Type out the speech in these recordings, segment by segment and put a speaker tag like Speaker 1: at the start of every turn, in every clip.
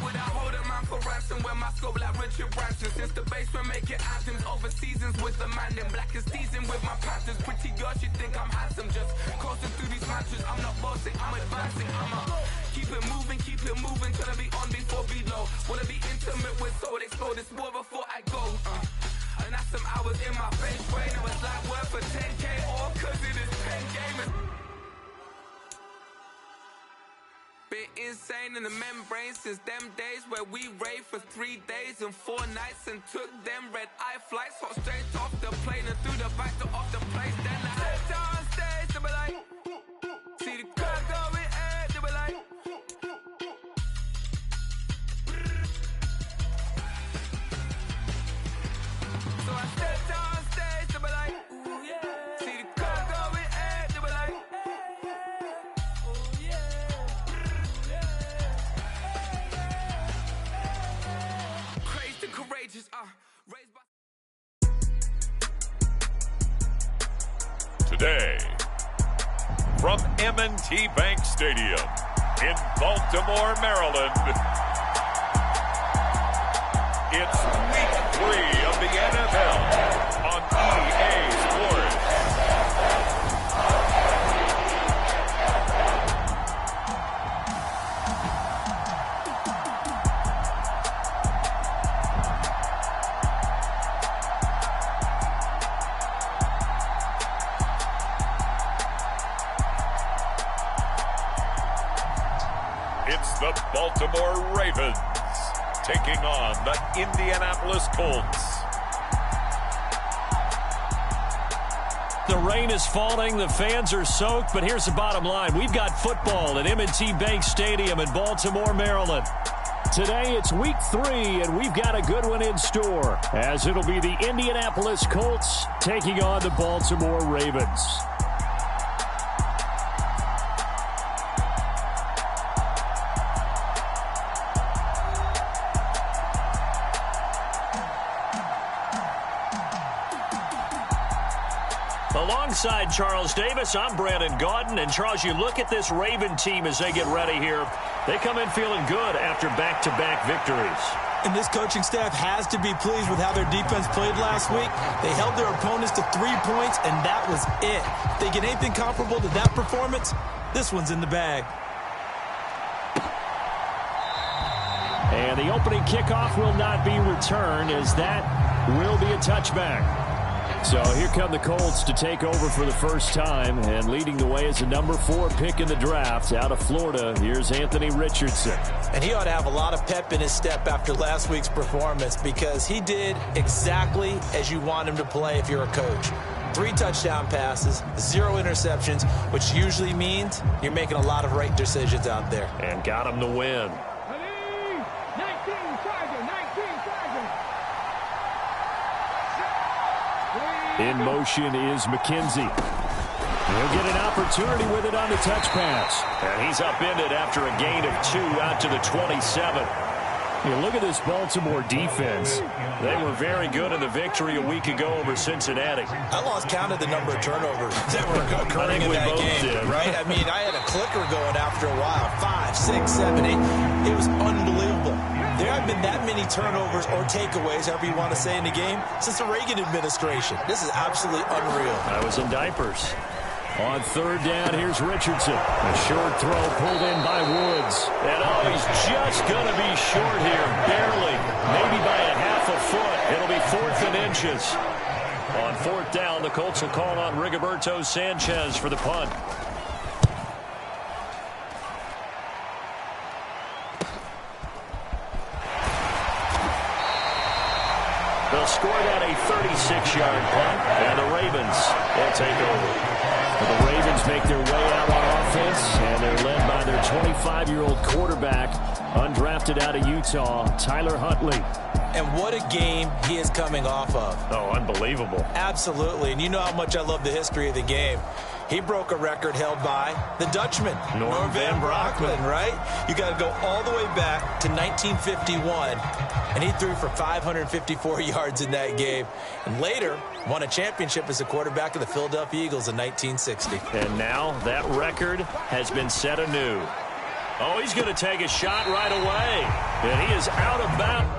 Speaker 1: would I hold a man for ransom when my scope like Richard Branson? Since the basement making anthems over seasons with the man in black is teasing with my Panthers. Pretty girl, she think I'm handsome. Just coasting through these matches. I'm not bossing, I'm advancing. I'ma keep it moving till I be on before below. Wanna be intimate with soul, explore this war before I go. And that's some hours in my face brain. It was like worth for 10K all cause it is 10 gaming. Been insane in the membrane since them days where we raved for 3 days and 4 nights and took them red eye flights, hot straight off the plane and through the back door of the place. Then I stepped on stage, they were like, see the crowd going, they were like, so I stepped on stage, they were like, ooh yeah, see the crowd going, they were like, ooh yeah. Courageous, raised by
Speaker 2: today from M&T Bank Stadium in Baltimore, Maryland. It's week 3 of the NFL on EA Sports. It's the Baltimore Ravens taking on the Indianapolis Colts.
Speaker 3: The rain is falling, the fans are soaked, but here's the bottom line. We've got football at M&T Bank Stadium in Baltimore, Maryland. Today it's week 3, and we've got a good one in store, as it'll be the Indianapolis Colts taking on the Baltimore Ravens. Alongside Charles Davis, I'm Brandon Gaudin. And Charles, you look at this Raven team as they get ready here. They come in feeling good after back-to-back victories.
Speaker 4: And this coaching staff has to be pleased with how their defense played last week. They held their opponents to 3 points, and that was it. If they get anything comparable to that performance, this one's in the bag.
Speaker 3: And the opening kickoff will not be returned, as that will be a touchback. So here come the Colts to take over for the first time, and leading the way is the number 4 pick in the draft out of Florida. Here's Anthony Richardson.
Speaker 4: And he ought to have a lot of pep in his step after last week's performance, because he did exactly as you want him to play if you're a coach. 3 touchdown passes, 0 interceptions, which usually means you're making a lot of right decisions out there.
Speaker 3: And got him the win. In motion is McKenzie. He'll get an opportunity with it on the touch pass. And he's upended after a gain of 2 out to the 27. You look at this Baltimore defense. They were very good in the victory a week ago over Cincinnati.
Speaker 4: I lost count of the number of turnovers that were occurring in that game, right? I mean, I had a clicker going after a while. 5, 6, 7, 8. It was unbelievable. There have been that many turnovers or takeaways, however you want to say, in the game since the Reagan administration. This is absolutely unreal.
Speaker 3: I was in diapers. On 3rd down, here's Richardson. A short throw pulled in by Woods. And he's just going to be short here, barely. Maybe by a half a foot. It'll be 4th and inches. On 4th down, the Colts will call on Rigoberto Sanchez for the punt. They'll score that a 36-yard punt, and the Ravens will take over. The Ravens make their way out on offense, and they're led by their 25-year-old quarterback, undrafted out of Utah, Tyler Huntley.
Speaker 4: And what a game he is coming off of.
Speaker 3: Oh, unbelievable.
Speaker 4: Absolutely, and you know how much I love the history of the game. He broke a record held by the Dutchman, Norm Van Brocklin, right? You got to go all the way back to 1951, and he threw for 554 yards in that game. And later, won a championship as a quarterback of the Philadelphia Eagles in 1960.
Speaker 3: And now that record has been set anew. Oh, he's going to take a shot right away. And he is out of bounds.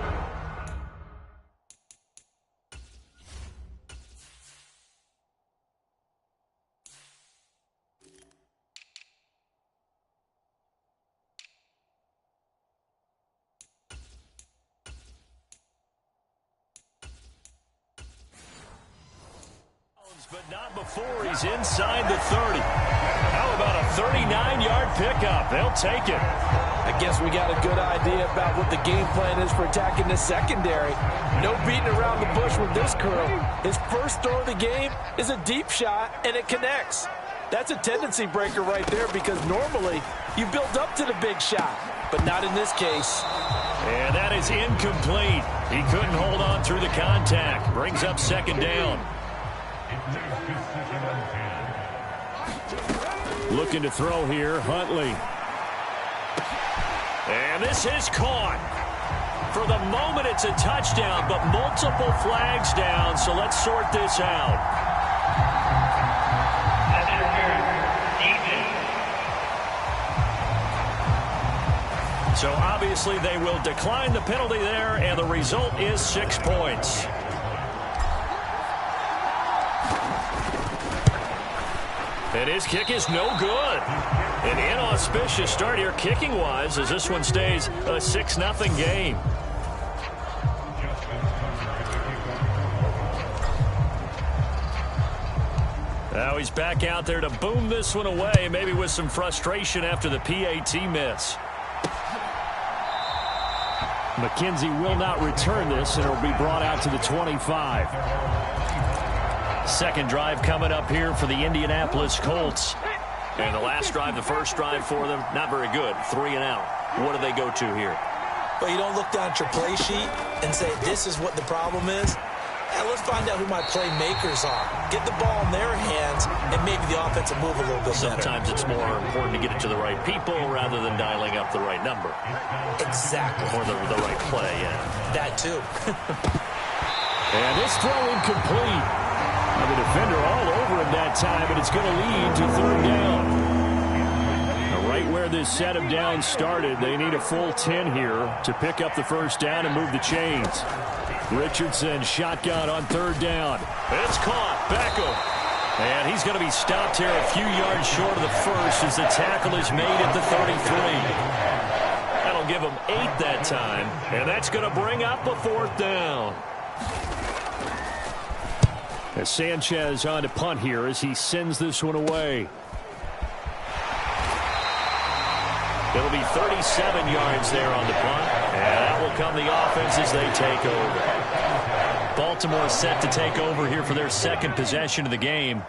Speaker 3: But not before he's inside the 30. How about a 39-yard pickup? They'll take it.
Speaker 4: I guess we got a good idea about what the game plan is for attacking this secondary. No beating around the bush with this crew. His first throw of the game is a deep shot, and it connects. That's a tendency breaker right there because normally you build up to the big shot, but not in this case.
Speaker 3: And that is incomplete. He couldn't hold on through the contact. Brings up second down. Looking to throw here, Huntley. And this is caught. For the moment, it's a touchdown, but multiple flags down, so let's sort this out. So obviously they will decline the penalty there, and the result is 6 points. And his kick is no good. An inauspicious start here kicking-wise as this one stays a 6-0 game. Now he's back out there to boom this one away, maybe with some frustration after the PAT miss. McKenzie will not return this, and it will be brought out to the 25. Second drive coming up here for the Indianapolis Colts. And the last drive, the first drive for them, not very good. 3 and out. What do they go to here?
Speaker 4: Well, you don't look down at your play sheet and say, this is what the problem is. Yeah, let's find out who my playmakers are. Get the ball in their hands, and maybe the offense will move a little bit better.
Speaker 3: Sometimes it's more important to get it to the right people rather than dialing up the right number.
Speaker 4: Exactly.
Speaker 3: Or the right play, yeah.
Speaker 4: That too.
Speaker 3: And this throw incomplete. The defender all over him that time, but it's going to lead to third down. Now, right where this set of downs started, they need a full 10 here to pick up the first down and move the chains. Richardson shotgun on third down. It's caught. Beckham. And he's going to be stopped here a few yards short of the first as the tackle is made at the 33. That'll give him 8 that time, and that's going to bring up a fourth down. As Sanchez on to punt here as he sends this one away. It'll be 37 yards there on the punt. And that will come the offense as they take over. Baltimore set to take over here for their second possession of the game.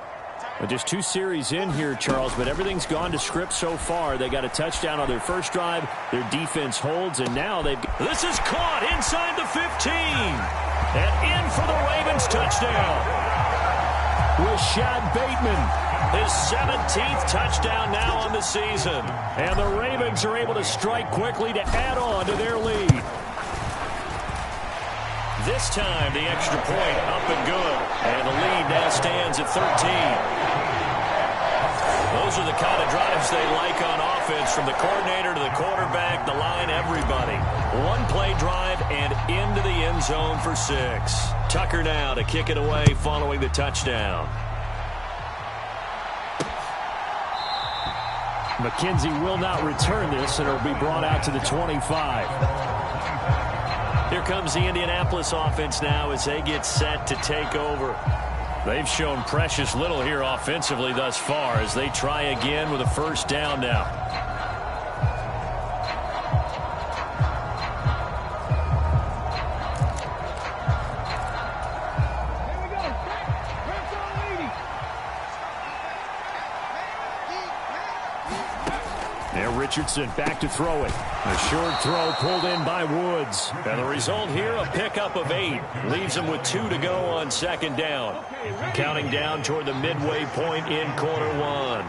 Speaker 3: Well, just 2 series in here, Charles, but everything's gone to script so far. They got a touchdown on their first drive. Their defense holds, and now they've... This is caught inside the 15. And in for the Ravens touchdown. Rashad Bateman, his 17th touchdown now on the season. And the Ravens are able to strike quickly to add on to their lead. This time, the extra point up and good. And the lead now stands at 13. Those are the kind of drives they like on offense, from the coordinator to the quarterback, the line, everybody. One-play drive and into the end zone for 6. Tucker now to kick it away following the touchdown. McKenzie will not return this, and it will be brought out to the 25. Here comes the Indianapolis offense now as they get set to take over. They've shown precious little here offensively thus far as they try again with a first down now. Richardson back to throw it. A short throw pulled in by Woods. And the result here, a pickup of 8. Leaves them with 2 to go on second down. Counting down toward the midway point in quarter 1.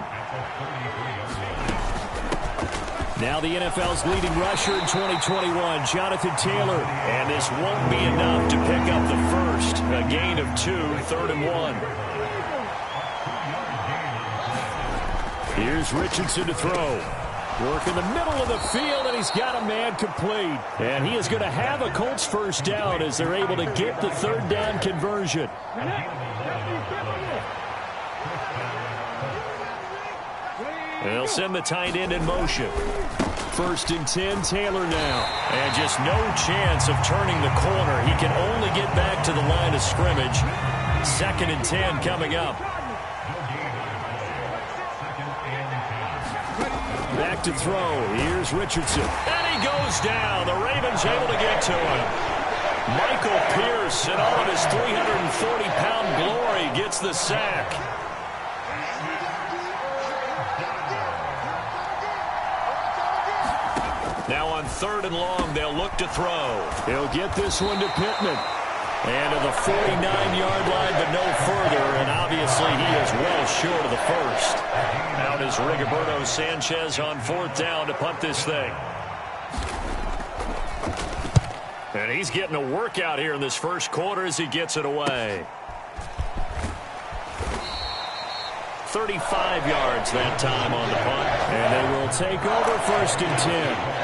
Speaker 3: Now the NFL's leading rusher in 2021, Jonathan Taylor. And this won't be enough to pick up the first. A gain of 2, 3rd and 1. Here's Richardson to throw. Working the middle of the field, and he's got a man complete. And he is going to have a Colts first down as they're able to get the third down conversion. They'll send the tight end in motion. 1st and 10, Taylor now. And just no chance of turning the corner. He can only get back to the line of scrimmage. 2nd and 10 coming up. Back to throw. Here's Richardson. And he goes down. The Ravens able to get to him. Michael Pierce, in all of his 340-pound glory, gets the sack. Now on 3rd and long, they'll look to throw. He'll get this one to Pittman. And to the 49-yard line, but no further. And obviously, he is well short of the first. Out is Rigoberto Sanchez on 4th down to punt this thing. And he's getting a workout here in this first quarter as he gets it away. 35 yards that time on the punt. And they will take over 1st and 10.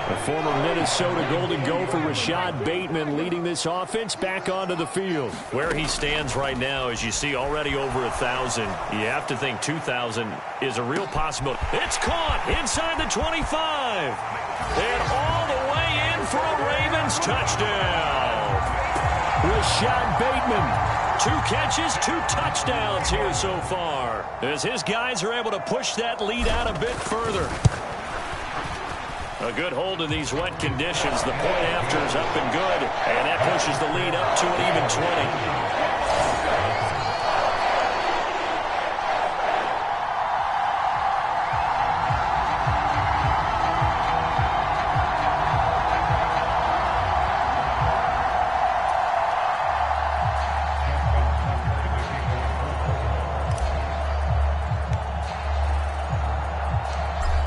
Speaker 3: The former Minnesota Golden Gopher Rashad Bateman leading this offense back onto the field. Where he stands right now, as you see, already over 1,000. You have to think 2,000 is a real possibility. It's caught inside the 25. And all the way in for a Ravens touchdown. Rashad Bateman. 2 catches, 2 touchdowns here so far, as his guys are able to push that lead out a bit further. A good hold in these wet conditions. The point after is up and good, and that pushes the lead up to an even 20.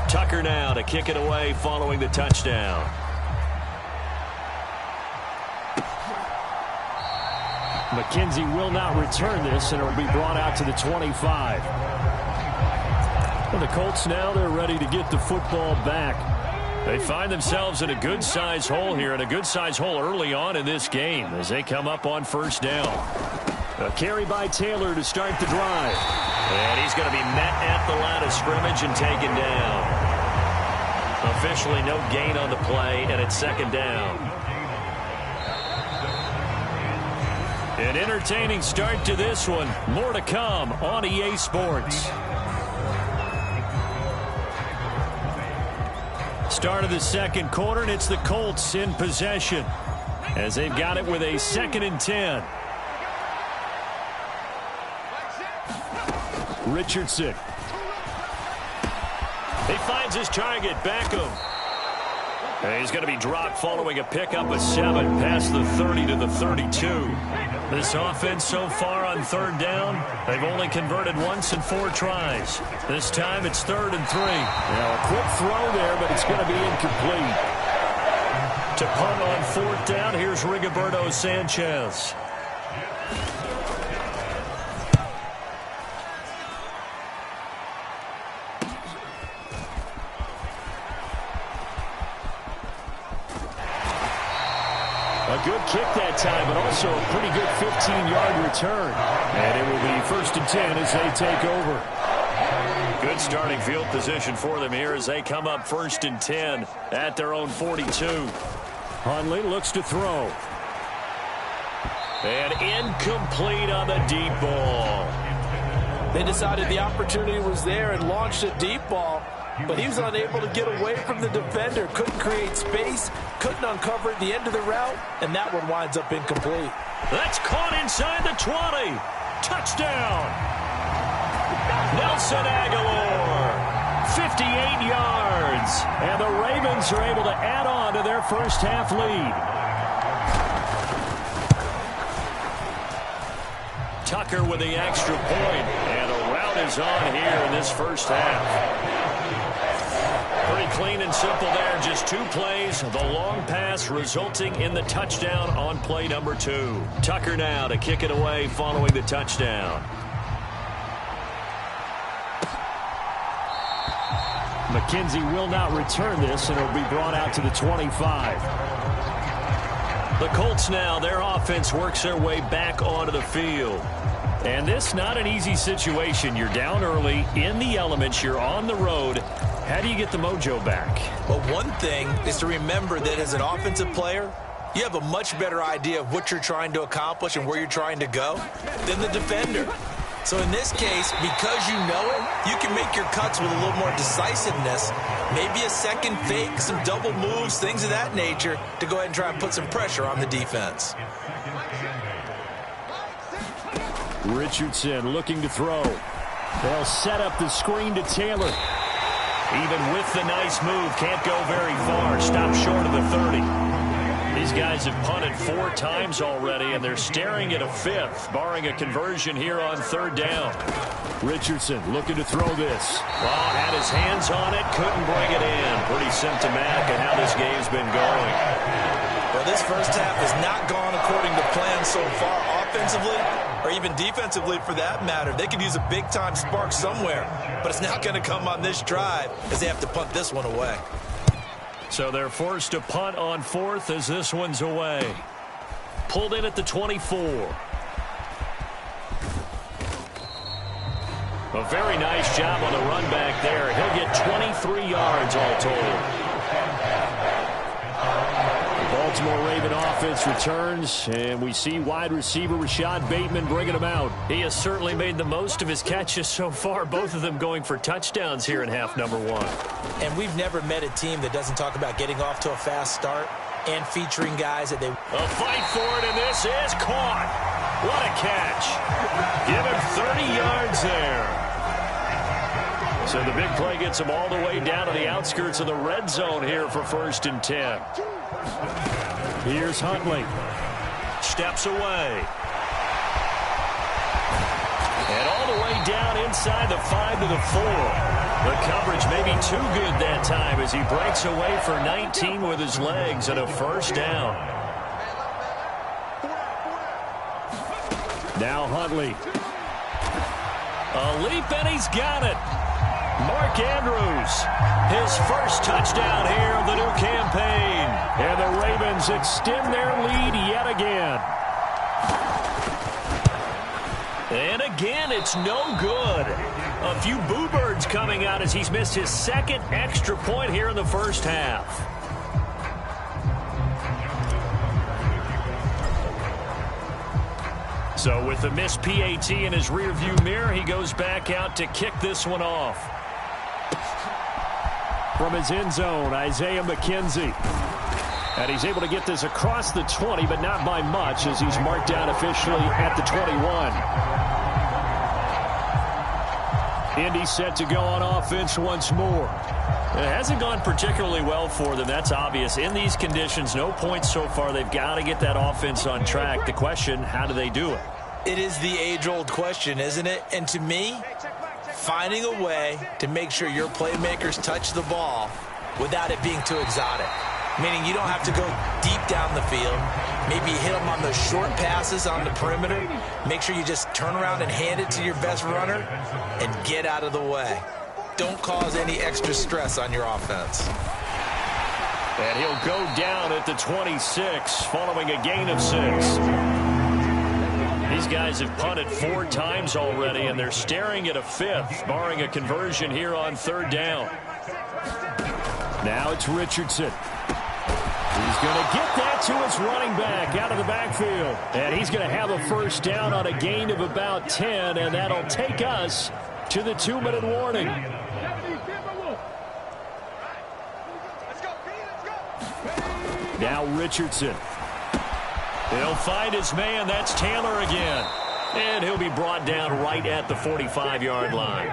Speaker 3: Tucker now to kick it away following the touchdown. McKenzie will not return this, and it will be brought out to the 25. And the Colts now, they're ready to get the football back. They find themselves in a good-sized hole here, and a good-sized hole early on in this game as they come up on 1st down. A carry by Taylor to start the drive. And he's going to be met at the line of scrimmage and taken down. Officially no gain on the play, and it's 2nd down. An entertaining start to this one. More to come on EA Sports. Start of the 2nd quarter, and it's the Colts in possession as they've got it with a 2nd and 10. Richardson. He finds his target, Beckham. And he's going to be dropped following a pickup of 7 past the 30 to the 32. This offense so far on 3rd down, they've only converted once in 4 tries. This time it's 3rd and 3. Now a quick throw there, but it's going to be incomplete. To punt on 4th down, here's Rigoberto Sanchez. A good kick that time, but also a pretty good 15-yard return. And it will be 1st and 10 as they take over. Good starting field position for them here as they come up 1st and 10 at their own 42. Hundley looks to throw. And incomplete on the deep ball.
Speaker 4: They decided the opportunity was there and launched a deep ball, but he was unable to get away from the defender. Couldn't create space, couldn't uncover at the end of the route, and that one winds up incomplete.
Speaker 3: That's caught inside the 20. Touchdown. Nelson Aguilar. 58 yards. And the Ravens are able to add on to their first half lead. Tucker with the extra point. And a route is on here in this first half. Pretty clean and simple there. Just 2 plays. The long pass resulting in the touchdown on play number 2. Tucker now to kick it away following the touchdown. McKenzie will not return this, and it'll be brought out to the 25. The Colts now, their offense works their way back onto the field. And this not an easy situation. You're down early, in the elements, you're on the road. How do you get the mojo back? Well, one thing is to remember that as an offensive player, you have a much better idea of what you're trying to accomplish and where you're trying to go than the defender. So in this case, because you know it, you can make your cuts with a little more decisiveness, maybe a second fake, some double moves, things of that nature, to go ahead and try and put some pressure on the defense. Richardson looking to throw. They'll set up the screen to Taylor. Even with the nice move, can't go very far. Stop short of the 30. These guys have punted 4 times already, and they're staring at a 5th, barring a conversion here on 3rd down. Richardson looking to throw this. Well, had his hands on it, couldn't bring it in. Pretty symptomatic of how this game's been going. Well, this first half has not gone according to plan so far offensively, or even defensively for that matter. They could use a big-time spark somewhere, but it's not going to come on this drive as they have to punt this one away. So they're forced to punt on 4th as this one's away. Pulled in at the 24. A very nice job on the run back there. He'll get 23 yards all told. Baltimore Raven offense returns, and we see wide receiver Rashad Bateman bringing him out. He has certainly made the most of his catches so far, both of them going for touchdowns here in half number 1. And we've never met a team that doesn't talk about getting off to a fast start and featuring guys that they... A fight for it, and this is caught. What a catch. Give him 30 yards there. So the big play gets him all the way down to the outskirts of the red zone here for 1st and 10. Here's Huntley. Steps away. And all the way down inside the 5 to the 4. The coverage may be too good that time as he breaks away for 19 with his legs and a 1st down. Now Huntley. A leap and he's got it. Mark Andrews, his first touchdown here of the new campaign. And the Ravens extend their lead yet again. And again, it's no good. A few boo birds coming out as he's missed his 2nd extra point here in the first half. So with the missed PAT in his rearview mirror, he goes back out to kick this one off. From his end zone, Isaiah McKenzie. And he's able to get this across the 20, but not by much as he's marked down officially at the 21. Indy set to go on offense once more. It hasn't gone particularly well for them, that's obvious. In these conditions, no points so far. They've got to get that offense on track. The question, how do they do it? It is the age-old question, isn't it? And to me, finding a way to make sure your playmakers touch the ball without it being too exotic. Meaning you don't have to go deep down the field. Maybe hit them on those short passes on the perimeter. Make sure you just turn around and hand it to your best runner and get out of the way. Don't cause any extra stress on your offense. And he'll go down at the 26 following a gain of 6. These guys have punted 4 times already, and they're staring at a 5th, barring a conversion here on 3rd down. Now it's Richardson. He's going to get that to his running back out of the backfield. And he's going to have a 1st down on a gain of about 10, and that'll take us to the 2-minute warning. Now Richardson. He'll find his man. That's Taylor again. And he'll be brought down right at the 45-yard line.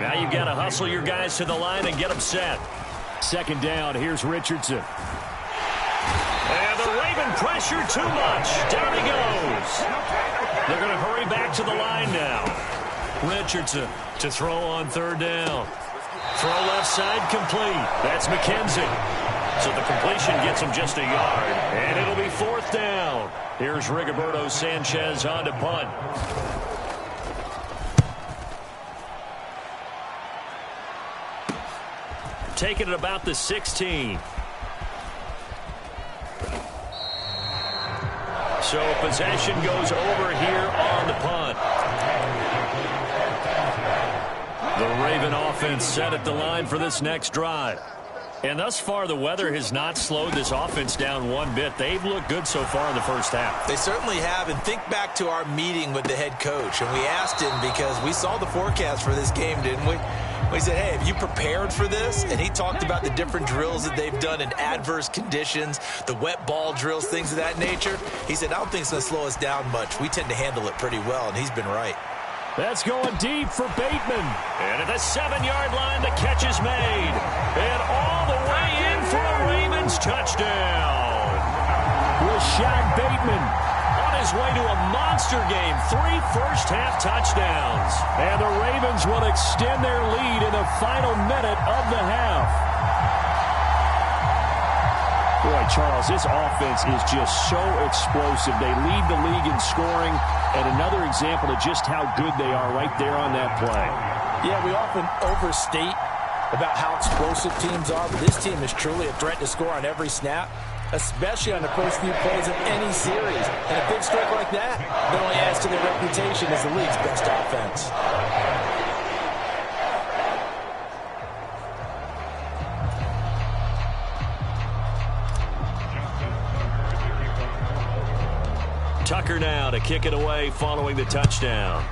Speaker 3: Now you've got to hustle your guys to the line and get them set. 2nd down. Here's Richardson. And the Raven pressure too much. Down he goes. They're going to hurry back to the line now. Richardson to throw on 3rd down. Throw left side complete. That's McKenzie. So the completion gets him just a yard. And it'll be 4th down. Here's Rigoberto Sanchez on to punt. take it at about the 16. So possession goes over here on the punt. The Raven offense set at the line for this next drive. And thus far, the weather has not slowed this offense down one bit. They've looked good so far in the first half.
Speaker 4: They certainly have. And think back to our meeting with the head coach. And we asked him, because we saw the forecast for this game, didn't we? We said, hey, have you prepared for this? And he talked about the different drills that they've done in adverse conditions, the wet ball drills, things of that nature. He said, I don't think it's going to slow us down much. We tend to handle it pretty well, and he's been right.
Speaker 3: That's going deep for Bateman. And at the 7-yard line, the catch is made. And all the way in for a Ravens touchdown. Rashad Bateman on his way to a monster game. 3 first-half touchdowns. And the Ravens will extend their lead in the final minute of the half. Boy, Charles, this offense is just so explosive. They lead the league in scoring, and another example of just how good they are right there on that play.
Speaker 5: Yeah, we often overstate about how explosive teams are, but this team is truly a threat to score on every snap, especially on the first few plays of any series. And a big streak like that not only adds to their reputation as the league's best offense.
Speaker 3: Tucker now to kick it away following the touchdown.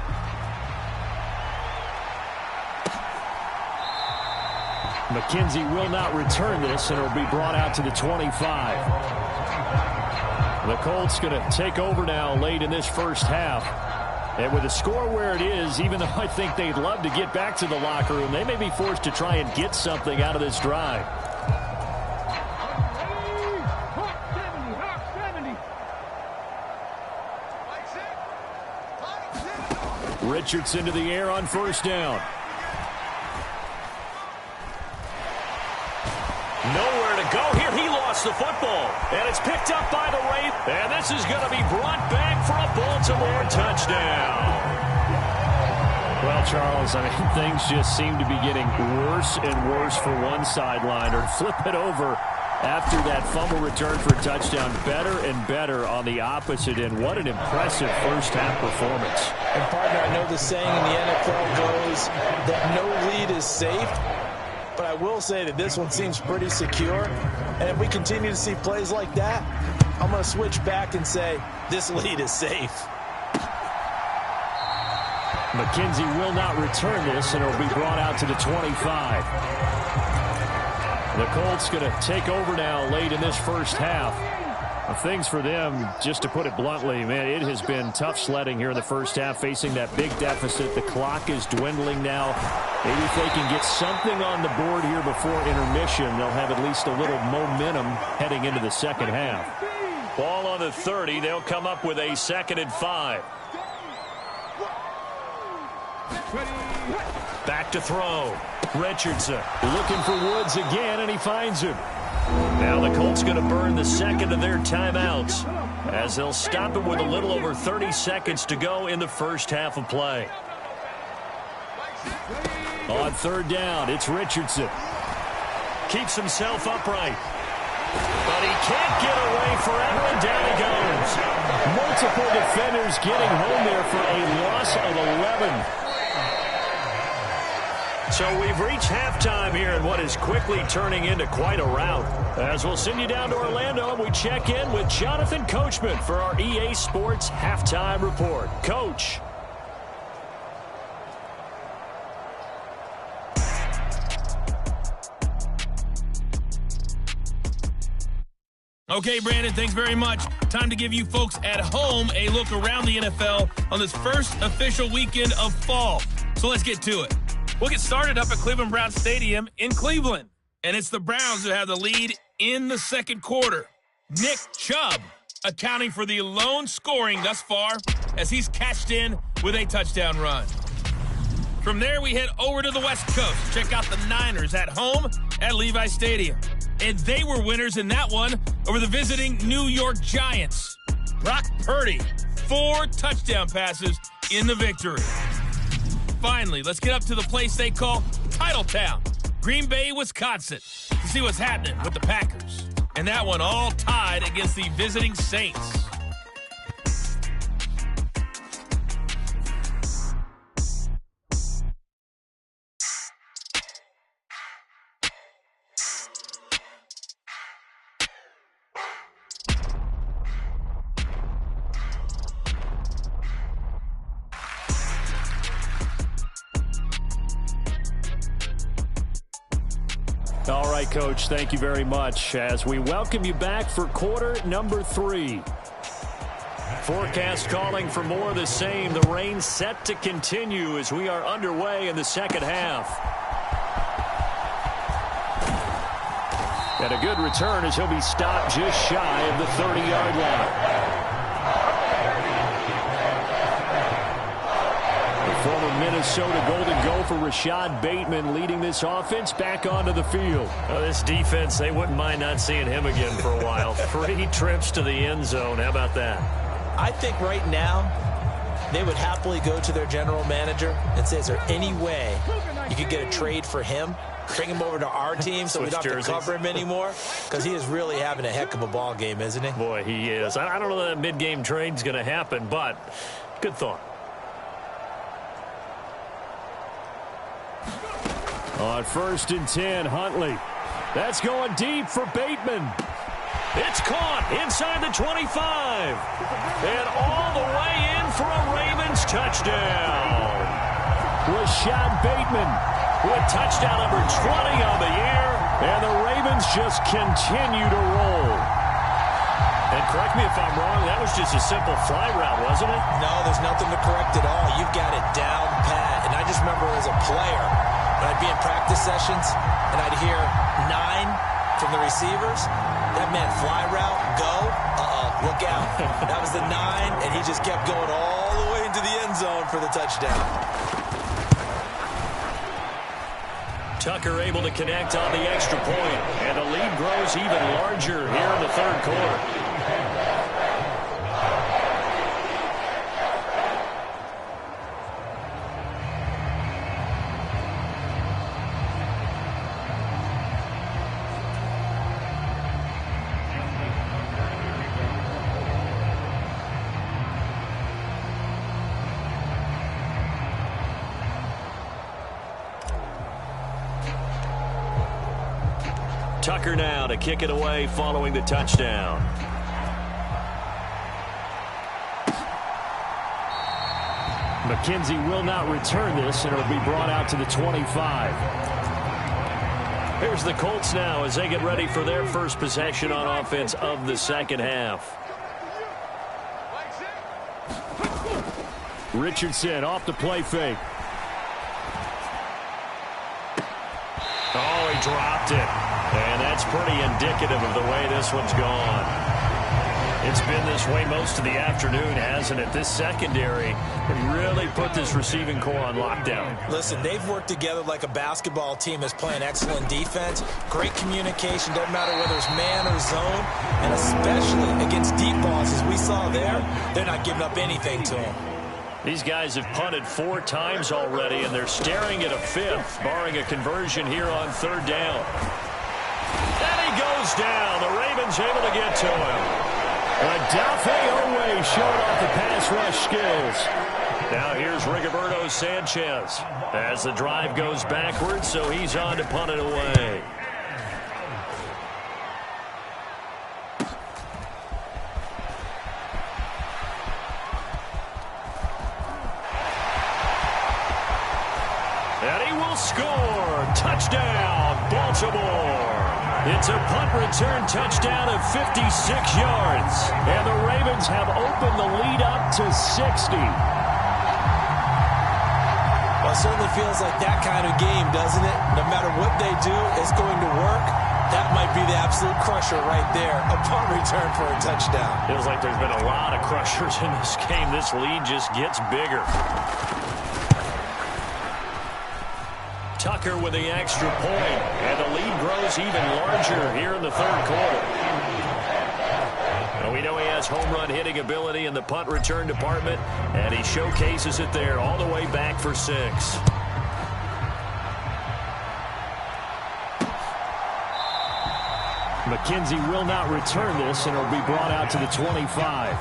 Speaker 3: McKenzie will not return this, and it will be brought out to the 25. The Colts going to take over now late in this first half. And with the score where it is, even though I think they'd love to get back to the locker room, they may be forced to try and get something out of this drive. Richardson to the air on first down. Nowhere to go here. He lost the football. And it's picked up by the Ravens. And this is going to be brought back for a Baltimore touchdown. Well, Charles, I mean, things just seem to be getting worse and worse for one sideline. Or flip it over after that fumble return for a touchdown. Better and better on the opposite end. What an impressive first-half performance.
Speaker 5: And, partner, I know the saying in the NFL goes that no lead is safe. But I will say that this one seems pretty secure. And if we continue to see plays like that, I'm going to switch back and say this lead is safe.
Speaker 3: McKenzie will not return this, and it will be brought out to the 25. The Colts going to take over now late in this first half. Things for them, just to put it bluntly, man, it has been tough sledding here in the first half, facing that big deficit. The clock is dwindling now. Maybe if they can get something on the board here before intermission, they'll have at least a little momentum heading into the second half. Ball on the 30. They'll come up with a 2nd and 5. Back to throw. Richardson looking for Woods again, and he finds him. Now the Colts going to burn the second of their timeouts as they'll stop it with a little over 30 seconds to go in the first half of play. On third down, it's Richardson. Keeps himself upright. But he can't get away forever, and down he goes. Multiple defenders getting home there for a loss of 11. So we've reached halftime here in what is quickly turning into quite a rout. As we'll send you down to Orlando, and we check in with Jonathan Kohlman for our EA Sports Halftime Report. Coach.
Speaker 6: Okay, Brandon, thanks very much. Time to give you folks at home a look around the NFL on this first official weekend of fall. So let's get to it. We'll get started up at Cleveland Browns Stadium in Cleveland. And it's the Browns who have the lead in the second quarter. Nick Chubb accounting for the lone scoring thus far as he's cashed in with a touchdown run. From there, we head over to the West Coast. Check out the Niners at home at Levi Stadium. And they were winners in that one over the visiting New York Giants. Brock Purdy, 4 touchdown passes in the victory. Finally, let's get up to the place they call Titletown. Green Bay, Wisconsin, to see what's happening with the Packers. And that one all tied against the visiting Saints.
Speaker 3: All right, Coach, thank you very much as we welcome you back for quarter number 3. Forecast calling for more of the same. The rain set to continue as we are underway in the second half. And a good return as he'll be stopped just shy of the 30-yard line. Former Minnesota Golden Gopher Rashad Bateman leading this offense back onto the field.
Speaker 7: Oh, this defense, they wouldn't mind not seeing him again for a while. 3 trips to the end zone. How about that?
Speaker 4: I think right now they would happily go to their general manager and say, is there any way you could get a trade for him? Bring him over to our team so we don't have to cover him anymore? Because he is really having a heck of a ball game, isn't he?
Speaker 7: Boy, he is. I don't know that mid-game trade's going to happen, but good thought.
Speaker 3: On 1st and 10, Huntley. That's going deep for Bateman.
Speaker 7: It's caught inside the 25. And all the way in for a Ravens touchdown.
Speaker 3: Rashad Bateman with touchdown number 20 on the year. And the Ravens just continue to roll.
Speaker 7: And correct me if I'm wrong, that was just a simple fly route, wasn't it?
Speaker 4: No, there's nothing to correct at all. You've got it down pat. And I just remember as a player, when I'd be in practice sessions and I'd hear 9 from the receivers, that meant fly route, go, look out. That was the 9, and he just kept going all the way into the end zone for the touchdown.
Speaker 7: Tucker able to connect on the extra point, and the lead grows even larger here in the third quarter. Tucker now to kick it away following the touchdown.
Speaker 3: McKenzie will not return this, and it'll be brought out to the 25.
Speaker 7: Here's the Colts now as they get ready for their first possession on offense of the second half.
Speaker 3: Richardson off the play fake.
Speaker 7: Oh, he dropped it. And that's pretty indicative of the way this one's gone. It's been this way most of the afternoon, hasn't it? This secondary really put this receiving core on lockdown.
Speaker 4: Listen, they've worked together like a basketball team that's playing excellent defense. Great communication, doesn't matter whether it's man or zone. And especially against deep balls, as we saw there, they're not giving up anything to them.
Speaker 7: These guys have punted 4 times already, and they're staring at a 5th, barring a conversion here on 3rd down. And he goes down. The Ravens able to get to him.
Speaker 3: Adafe Owe showed off the pass rush skills.
Speaker 7: Now here's Rigoberto Sanchez as the drive goes backwards, so he's on to punt it away. And he will score. Touchdown, Baltimore. It's a punt return touchdown of 56 yards.
Speaker 3: And the Ravens have opened the lead up to 60.
Speaker 4: Well, it certainly feels like that kind of game, doesn't it? No matter what they do, it's going to work. That might be the absolute crusher right there. A punt return for a touchdown.
Speaker 7: Feels like there's been a lot of crushers in this game. This lead just gets bigger. Tucker with the extra point, and the lead grows even larger here in the third quarter. And we know he has home run hitting ability in the punt return department, and he showcases it there all the way back for 6.
Speaker 3: McKenzie will not return this, and it'll be brought out to the 25.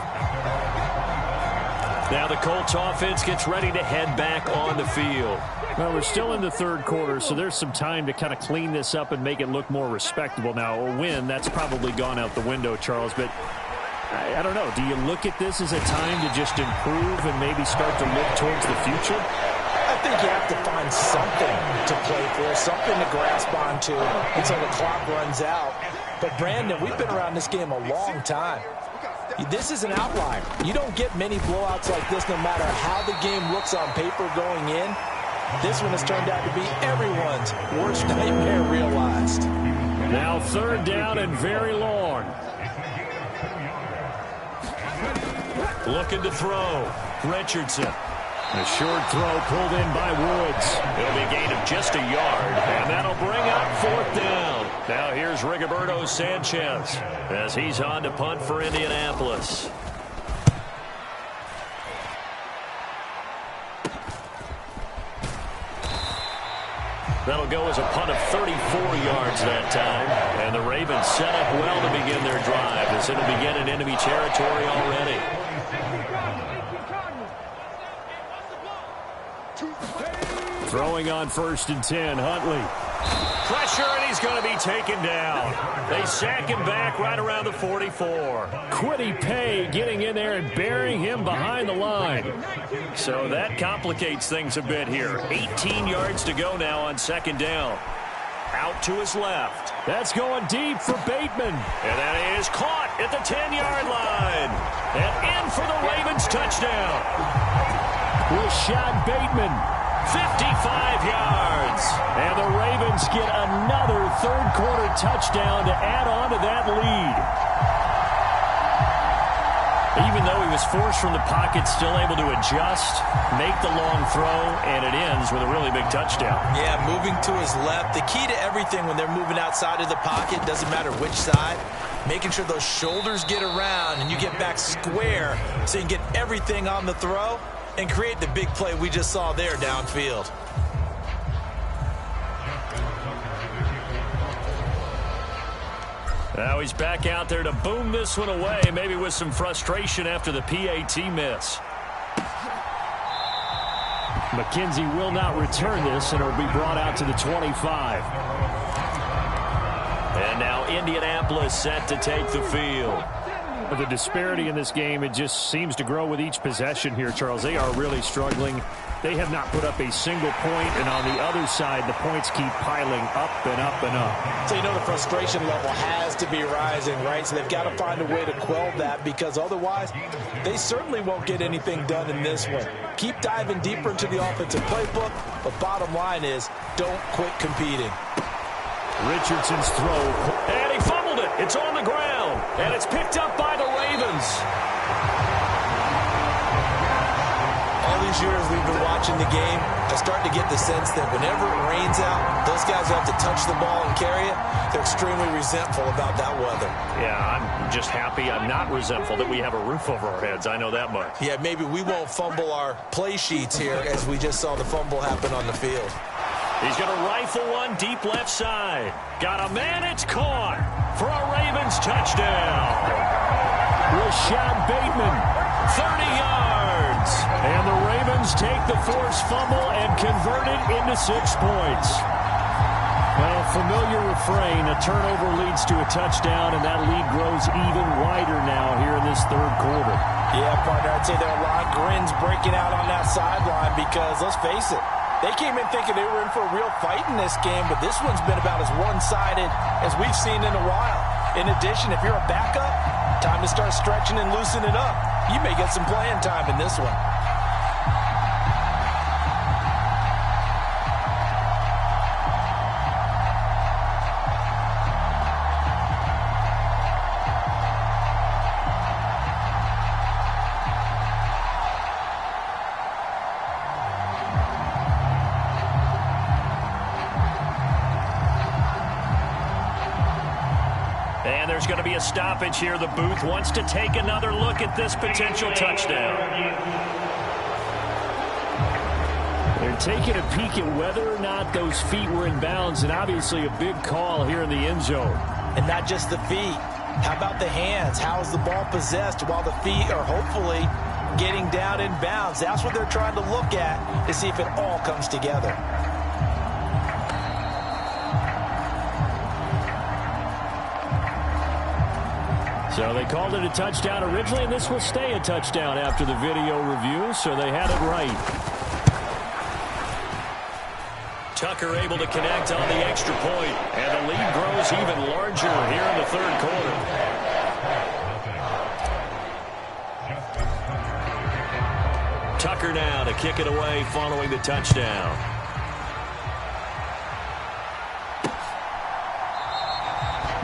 Speaker 7: Now the Colts offense gets ready to head back on the field.
Speaker 3: Well, we're still in the third quarter, so there's some time to kind of clean this up and make it look more respectable. Now, a win, that's probably gone out the window, Charles, but I don't know. Do you look at this as a time to just improve and maybe start to look towards the future?
Speaker 5: I think you have to find something to play for, something to grasp onto until the clock runs out. But, Brandon, we've been around this game a long time. This is an outlier. You don't get many blowouts like this no matter how the game looks on paper going in. This one has turned out to be everyone's worst nightmare realized.
Speaker 3: Now third down and very long.
Speaker 7: Looking to throw. Richardson.
Speaker 3: A short throw pulled in by Woods.
Speaker 7: It'll be a gain of just a yard, and that'll bring up fourth down. Now here's Rigoberto Sanchez as he's on to punt for Indianapolis. That'll go as a punt of 34 yards that time. And the Ravens set up well to begin their drive as it'll begin in enemy territory already.
Speaker 3: Throwing on 1st and 10, Huntley.
Speaker 7: Pressure, and he's going to be taken down. They sack him back right around the 44.
Speaker 3: Quiddy Pay getting in there and burying him behind the line.
Speaker 7: So that complicates things a bit here. 18 yards to go now on 2nd down. Out to his left.
Speaker 3: That's going deep for Bateman.
Speaker 7: And that is caught at the 10-yard line. And in for the Ravens touchdown.
Speaker 3: Rashad Bateman.
Speaker 7: 55 yards.
Speaker 3: And the Ravens get another third-quarter touchdown to add on to that lead.
Speaker 7: Even though he was forced from the pocket, still able to adjust, make the long throw, and it ends with a really big touchdown.
Speaker 4: Yeah, moving to his left. The key to everything when they're moving outside of the pocket, doesn't matter which side, making sure those shoulders get around and you get back square so you can get everything on the throw and create the big play we just saw there downfield.
Speaker 7: Now he's back out there to boom this one away, maybe with some frustration after the PAT miss.
Speaker 3: McKenzie will not return this, and it'll be brought out to the 25.
Speaker 7: And now Indianapolis set to take the field.
Speaker 3: The disparity in this game, it just seems to grow with each possession here, Charles. They are really struggling. They have not put up a single point, and on the other side, the points keep piling up and up and up.
Speaker 5: So you know the frustration level has to be rising, right? So they've got to find a way to quell that, because otherwise they certainly won't get anything done in this one. Keep diving deeper into the offensive playbook, but bottom line is don't quit competing.
Speaker 3: Richardson's throw.
Speaker 7: And he fumbled it. It's on the ground. And it's picked up by the Ravens.
Speaker 4: All these years we've been watching the game, I start to get the sense that whenever it rains out, those guys have to touch the ball and carry it. They're extremely resentful about that weather.
Speaker 7: Yeah, I'm just happy I'm not resentful that we have a roof over our heads. I know that much.
Speaker 4: Yeah, maybe we won't fumble our play sheets here as we just saw the fumble happen on the field.
Speaker 7: He's going to rifle one deep left side. Got a man, it's caught for a Ravens touchdown.
Speaker 3: Rashad Bateman.
Speaker 7: 30 yards.
Speaker 3: And the Ravens take the forced fumble and convert it into 6 points. Well, familiar refrain, a turnover leads to a touchdown, and that lead grows even wider now here in this third quarter.
Speaker 5: Yeah, partner, I'd say there are a lot of grins breaking out on that sideline because, let's face it, they came in thinking they were in for a real fight in this game, but this one's been about as one-sided as we've seen in a while. In addition, if you're a backup, time to start stretching and loosening up. You may get some playing time in this one.
Speaker 7: And there's going to be a stoppage here. The booth wants to take another look at this potential touchdown.
Speaker 3: They're taking a peek at whether or not those feet were in bounds, and obviously a big call here in the end zone.
Speaker 5: And not just the feet. How about the hands? How is the ball possessed while the feet are hopefully getting down in bounds? That's what they're trying to look at to see if it all comes together.
Speaker 3: So they called it a touchdown originally, and this will stay a touchdown after the video review, so they had it right.
Speaker 7: Tucker able to connect on the extra point, and the lead grows even larger here in the third quarter. Tucker now to kick it away following the touchdown.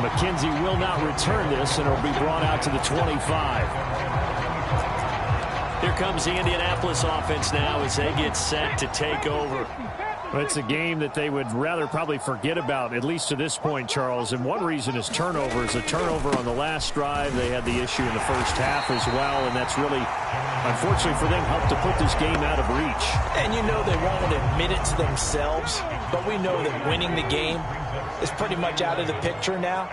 Speaker 3: McKenzie will not return this, and it'll be brought out to the 25.
Speaker 7: Here comes the Indianapolis offense now as they get set to take over.
Speaker 3: It's a game that they would rather probably forget about, at least to this point, Charles. And one reason is turnovers. A turnover on the last drive. They had the issue in the first half as well, and that's really, unfortunately for them, helped to put this game out of reach.
Speaker 5: And you know they won't admit it to themselves, but we know that winning the game is pretty much out of the picture now.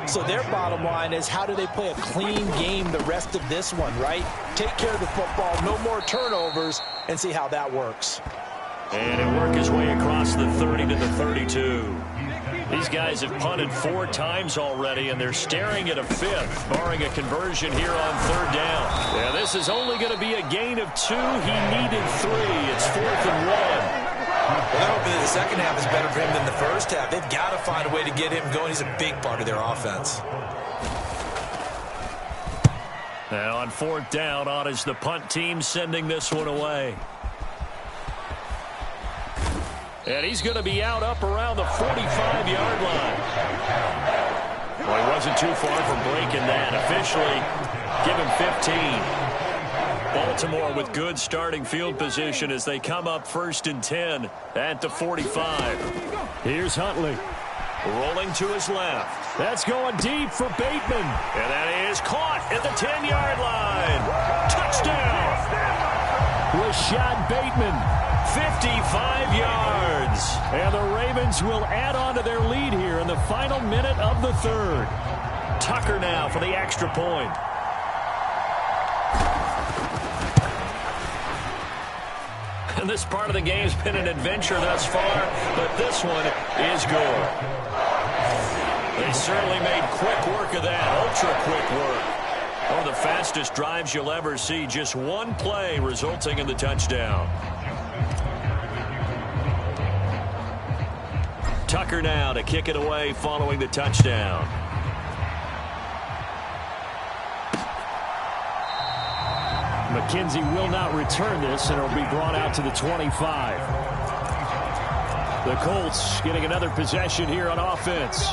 Speaker 5: So their bottom line is, how do they play a clean game the rest of this one, right? Take care of the football, no more turnovers, and see how that works.
Speaker 7: And it worked his way across the 30 to the 32. These guys have punted 4 times already, and they're staring at a 5th, barring a conversion here on 3rd down.
Speaker 3: Yeah, this is only going to be a gain of 2. He needed 3. It's 4th and 1.
Speaker 4: Well, they're hoping that the second half is better for him than the first half. They've got to find a way to get him going. He's a big part of their offense.
Speaker 7: Now on 4th down, on is the punt team sending this one away.
Speaker 3: And he's going to be out up around the 45-yard line.
Speaker 7: Well, he wasn't too far from breaking that. Officially, give him 15. Baltimore with good starting field position as they come up 1st and 10 at the 45.
Speaker 3: Here's Huntley.
Speaker 7: Rolling to his left.
Speaker 3: That's going deep for Bateman.
Speaker 7: And that is caught at the 10-yard line. Touchdown.
Speaker 3: Rashad Bateman.
Speaker 7: 55 yards.
Speaker 3: And the Ravens will add on to their lead here in the final minute of the 3rd.
Speaker 7: Tucker now for the extra point. And this part of the game's been an adventure thus far, but this one is good. They certainly made quick work of that, ultra-quick work. One of the fastest drives you'll ever see, just one play resulting in the touchdown. Tucker now to kick it away following the touchdown.
Speaker 3: McKenzie will not return this, and it'll be brought out to the 25. The Colts getting another possession here on offense.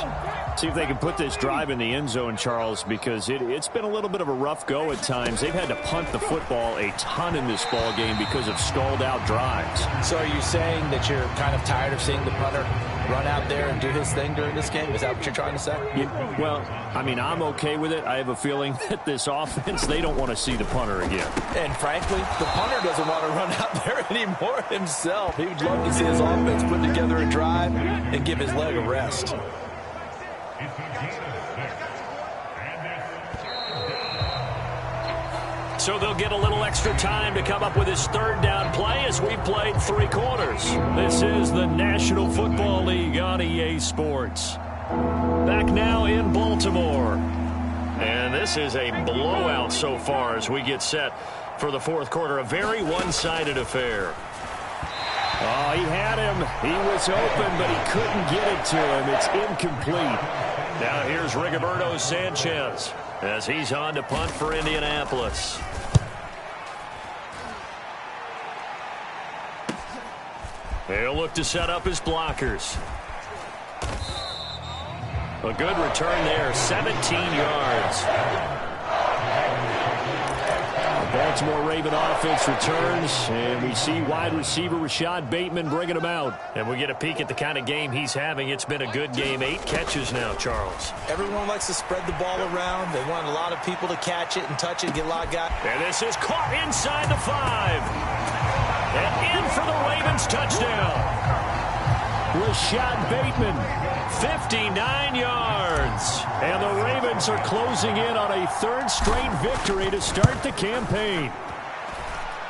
Speaker 3: See if they can put this drive in the end zone, Charles, because it's been a little bit of a rough go at times. They've had to punt the football a ton in this ball game because of stalled-out drives.
Speaker 5: So are you saying that you're kind of tired of seeing the punter run out there and do his thing during this game? Is that what you're trying to say?
Speaker 3: Yeah, well, I mean, I'm okay with it. I have a feeling that this offense, they don't want to see the punter again.
Speaker 5: And frankly, the punter doesn't want to run out there anymore himself. He would love to see his offense put together a drive and give his leg a rest.
Speaker 7: So they'll get a little extra time to come up with his 3rd down play as we've played 3 quarters.
Speaker 3: This is the National Football League on EA Sports.
Speaker 7: Back now in Baltimore. And this is a blowout so far as we get set for the 4th quarter. A very one-sided affair.
Speaker 3: Oh, he had him. He was open, but he couldn't get it to him. It's incomplete.
Speaker 7: Now here's Rigoberto Sanchez as he's on to punt for Indianapolis. He'll look to set up his blockers. A good return there, 17 yards.
Speaker 3: The Baltimore Raven offense returns, and we see wide receiver Rashad Bateman bringing him out.
Speaker 7: And we get a peek at the kind of game he's having. It's been a good game. 8 catches now, Charles.
Speaker 5: Everyone likes to spread the ball around. They want a lot of people to catch it and touch it, get a lot of guys.
Speaker 7: And this is caught inside the 5. And in for the Ravens touchdown.
Speaker 3: Rashad Bateman, 59 yards. And the Ravens are closing in on a third straight victory to start the campaign.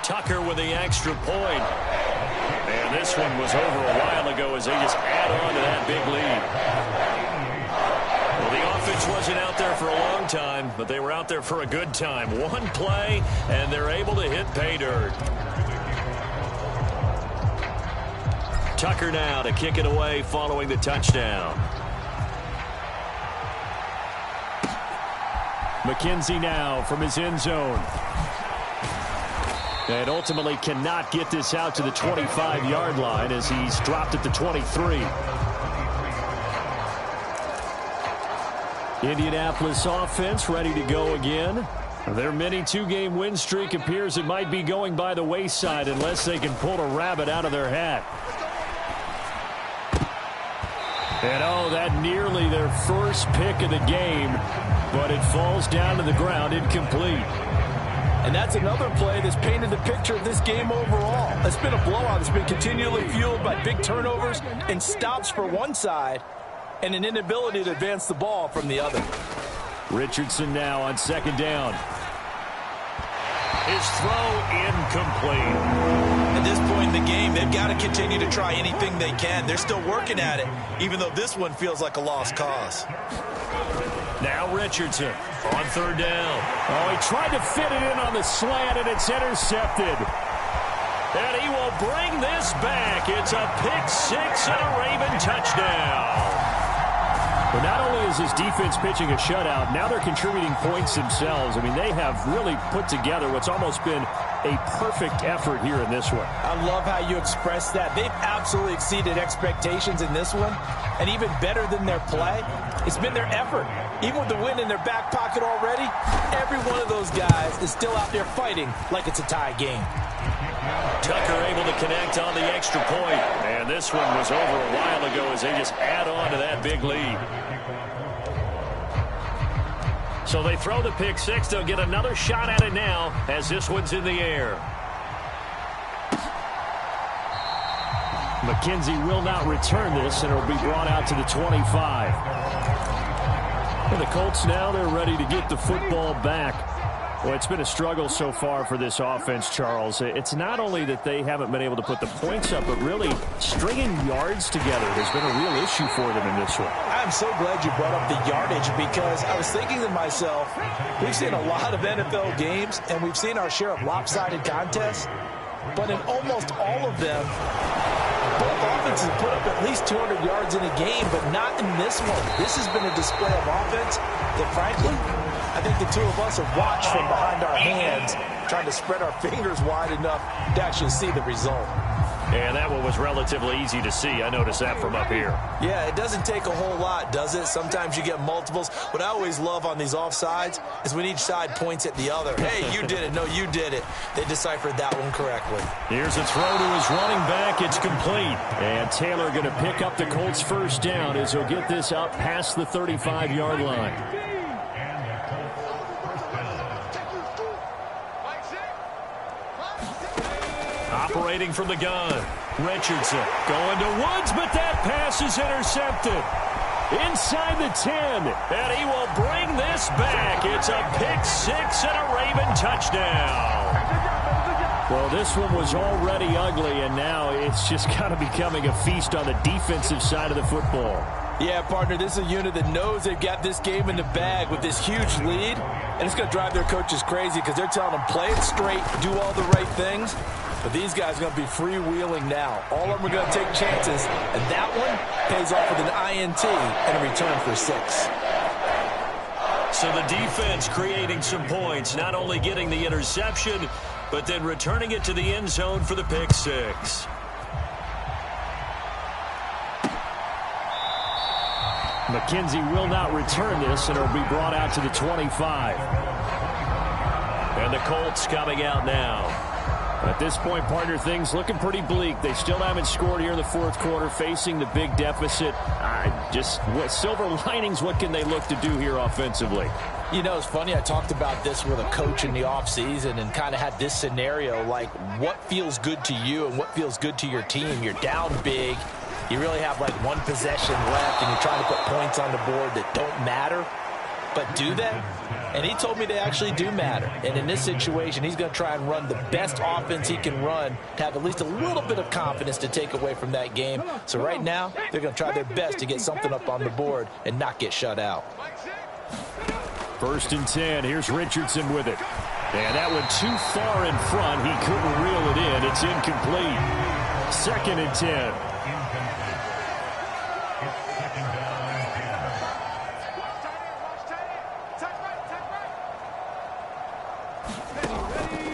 Speaker 7: Tucker with the extra point. And this one was over a while ago as they just add on to that big lead. Well, the offense wasn't out there for a long time, but they were out there for a good time. One play, and they're able to hit pay dirt. Tucker now to kick it away following the touchdown.
Speaker 3: McKenzie now from his end zone. And ultimately cannot get this out to the 25-yard line as he's dropped at the 23. Indianapolis offense ready to go again. Their mini two-game win streak appears it might be going by the wayside unless they can pull a rabbit out of their hat. And oh, that nearly their first pick of the game, but it falls down to the ground incomplete.
Speaker 5: And that's another play that's painted the picture of this game overall. It's been a blowout. It's been continually fueled by big turnovers and stops for one side and an inability to advance the ball from the other.
Speaker 3: Richardson now on second down.
Speaker 7: His throw incomplete.
Speaker 4: At this point in the game, they've got to continue to try anything they can. They're still working at it, even though this one feels like a lost cause.
Speaker 7: Now Richardson on third down.
Speaker 3: Oh, he tried to fit it in on the slant, and it's intercepted.
Speaker 7: And he will bring this back. It's a pick six and a Raven touchdown.
Speaker 3: But not only is his defense pitching a shutout, now they're contributing points themselves. I mean, they have really put together what's almost been a perfect effort here in this one.
Speaker 5: I love how you express that. They've absolutely exceeded expectations in this one. And even better than their play, it's been their effort. Even with the win in their back pocket already, every one of those guys is still out there fighting like it's a tie game.
Speaker 7: Tucker able to connect on the extra point. And this one was over a while ago as they just add on to that big lead. So they throw the pick six. They'll get another shot at it now as this one's in the air.
Speaker 3: McKenzie will not return this, and it'll be brought out to the 25. And the Colts now, they're ready to get the football back. Well, it's been a struggle so far for this offense, Charles. It's not only that they haven't been able to put the points up, but really stringing yards together has been a real issue for them in this one.
Speaker 5: I'm so glad you brought up the yardage because I was thinking to myself, we've seen a lot of NFL games, and we've seen our share of lopsided contests, but in almost all of them, both offenses put up at least 200 yards in a game, but not in this one. This has been a display of offense that, frankly, I think the two of us have watched from behind our hands, trying to spread our fingers wide enough to actually see the result.
Speaker 7: And that one was relatively easy to see. I noticed that from up here.
Speaker 4: Yeah, it doesn't take a whole lot, does it? Sometimes you get multiples. What I always love on these offsides is when each side points at the other. Hey, you did it. No, you did it. They deciphered that one correctly.
Speaker 3: Here's a throw to his running back. It's complete. And Taylor going to pick up the Colts' first down as he'll get this up past the 35-yard line.
Speaker 7: Operating from the gun. Richardson going to Woods, but that pass is intercepted. Inside the 10. And he will bring this back. It's a pick six and a Raven touchdown.
Speaker 3: Well, this one was already ugly, and now it's just kind of becoming a feast on the defensive side of the football.
Speaker 5: Yeah, partner, this is a unit that knows they've got this game in the bag with this huge lead, and it's going to drive their coaches crazy because they're telling them play it straight, do all the right things. But these guys are going to be freewheeling now. All of them are going to take chances, and that one pays off with an INT and a return for 6.
Speaker 7: So the defense creating some points, not only getting the interception, but then returning it to the end zone for the pick six.
Speaker 3: McKenzie will not return this, and it'll be brought out to the 25.
Speaker 7: And the Colts coming out now.
Speaker 3: At this point, partner, things looking pretty bleak. They still haven't scored here in the fourth quarter, facing the big deficit. Just silver linings, what can they look to do here offensively?
Speaker 5: You know, it's funny, I talked about this with a coach in the offseason and kind of had this scenario, like what feels good to you and what feels good to your team. You're down big. You really have like one possession left, and you're trying to put points on the board that don't matter. But do they? And he told me they actually do matter. And in this situation, he's going to try and run the best offense he can run to have at least a little bit of confidence to take away from that game. So right now, they're going to try their best to get something up on the board and not get shut out.
Speaker 3: 1st and 10. Here's Richardson with it. And that went too far in front. He couldn't reel it in. It's incomplete. 2nd and 10.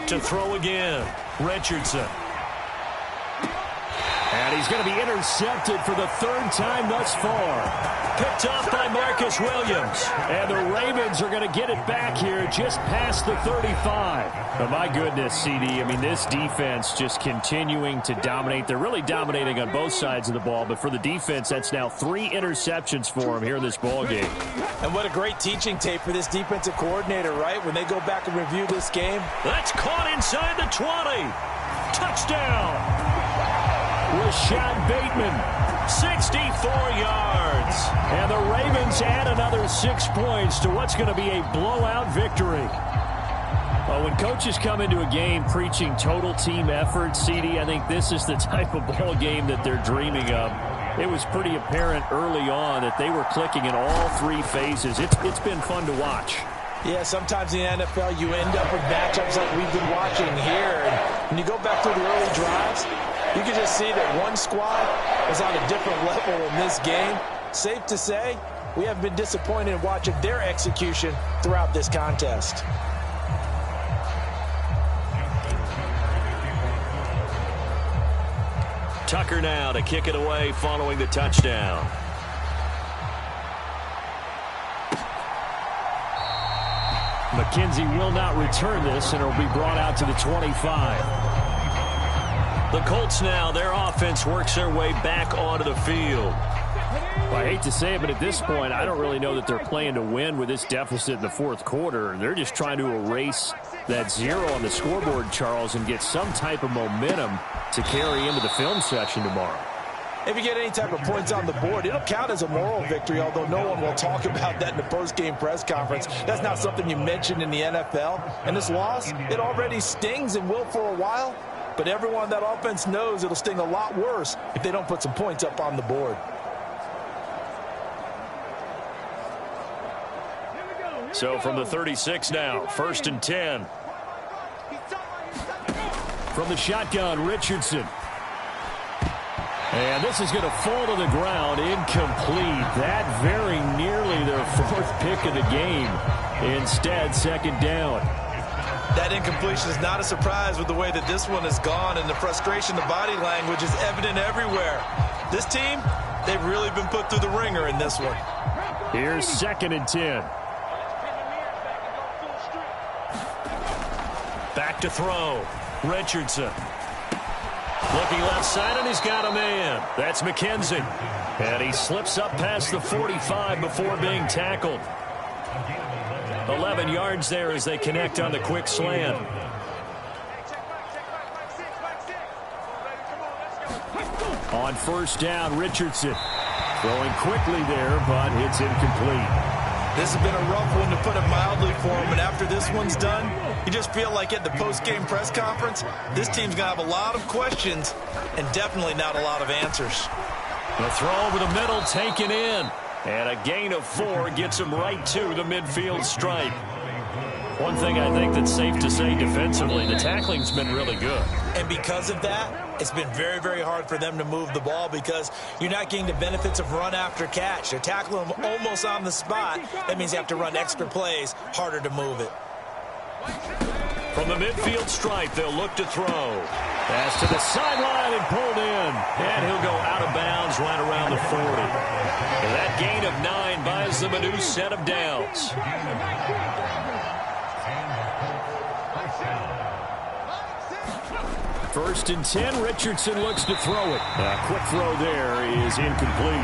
Speaker 3: To throw again, Richardson. And he's going to be intercepted for the 3rd time thus far. Picked off by Marcus Williams. And the Ravens are going to get it back here just past the 35. But my goodness, CD, I mean, this defense just continuing to dominate. They're really dominating on both sides of the ball. But for the defense, that's now 3 interceptions for them here in this ball game.
Speaker 5: And what a great teaching tape for this defensive coordinator, right? When they go back and review this game.
Speaker 3: That's caught inside the 20. Touchdown. Rashad Bateman, 64 yards. And the Ravens add another 6 points to what's going to be a blowout victory. Well, when coaches come into a game preaching total team effort, CD, I think this is the type of ball game that they're dreaming of. It was pretty apparent early on that they were clicking in all 3 phases. It's been fun to watch.
Speaker 5: Yeah, sometimes in the NFL you end up with matchups like we've been watching here. And when you go back through the early drives, you can just see that one squad is on a different level in this game. Safe to say, we have been disappointed in watching their execution throughout this contest.
Speaker 3: Tucker now to kick it away following the touchdown. McKenzie will not return this, and it will be brought out to the 25. The Colts now, their offense works their way back onto the field. Well, I hate to say it, but at this point, I don't really know that they're playing to win with this deficit in the 4th quarter. They're just trying to erase that 0 on the scoreboard, Charles, and get some type of momentum to carry into the film session tomorrow.
Speaker 5: If you get any type of points on the board, it'll count as a moral victory, although no one will talk about that in the post-game press conference. That's not something you mentioned in the NFL. And this loss, it already stings and will for a while. But everyone on that offense knows it'll sting a lot worse if they don't put some points up on the board.
Speaker 3: So from the 36 now, 1st and 10. From the shotgun, Richardson. And this is going to fall to the ground, incomplete. That very nearly their 4th pick of the game. Instead, 2nd down.
Speaker 4: That incompletion is not a surprise with the way that this one has gone, and the frustration, the body language is evident everywhere. This team, they've really been put through the ringer in this one.
Speaker 3: Here's 2nd and 10. Back to throw. Richardson. Looking left side, and he's got a man. That's McKenzie. And he slips up past the 45 before being tackled. 11 yards there as they connect on the quick slant. On 1st down, Richardson. Throwing quickly there, but it's incomplete.
Speaker 4: This has been a rough one, to put it mildly, for him. And after this one's done, you just feel like at the post-game press conference, this team's going to have a lot of questions and definitely not a lot of answers.
Speaker 3: The throw over the middle taken in. And a gain of 4 gets him right to the midfield stripe. One thing I think that's safe to say defensively, the tackling's been really good.
Speaker 4: And because of that, it's been very, very hard for them to move the ball because you're not getting the benefits of run after catch. They're tackling them almost on the spot. That means you have to run extra plays, harder to move it.
Speaker 3: From the midfield stripe, they'll look to throw. Pass to the sideline and pulled in. And he'll go out of bounds right around the 40. And that gain of 9 buys them a new set of downs. First and 10, Richardson looks to throw it. A quick throw there is incomplete.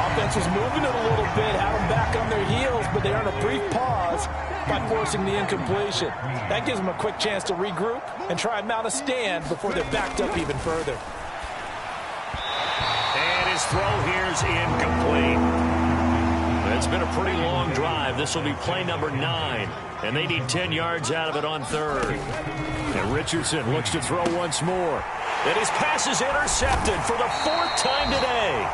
Speaker 5: Offense was moving it a little bit, had them back on their heels, but they earn a brief pause by forcing the incompletion. That gives them a quick chance to regroup and try and mount a stand before they're backed up even further.
Speaker 3: And
Speaker 7: throw here's incomplete. It's been a pretty long drive. This will be play number 9. And they need 10 yards out of it on third.
Speaker 3: And Richardson looks to throw once more.
Speaker 7: And his pass is intercepted for the 4th time today.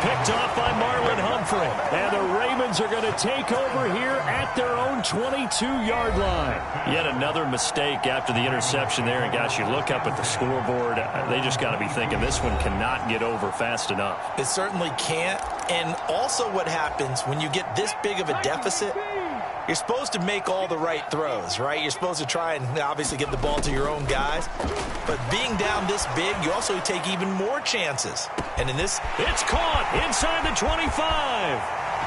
Speaker 7: Picked off by Marlon Humphrey.
Speaker 3: And the Ravens are going to take over here at their own 22-yard line.
Speaker 7: Yet another mistake after the interception there. And, gosh, you look up at the scoreboard, they just got to be thinking this one cannot get over fast enough.
Speaker 4: It certainly can't. And also what happens when you get this big of a deficit, you're supposed to make all the right throws, right? You're supposed to try and obviously get the ball to your own guys. But being down this big, you also take even more chances. And in this...
Speaker 7: It's caught inside the 25.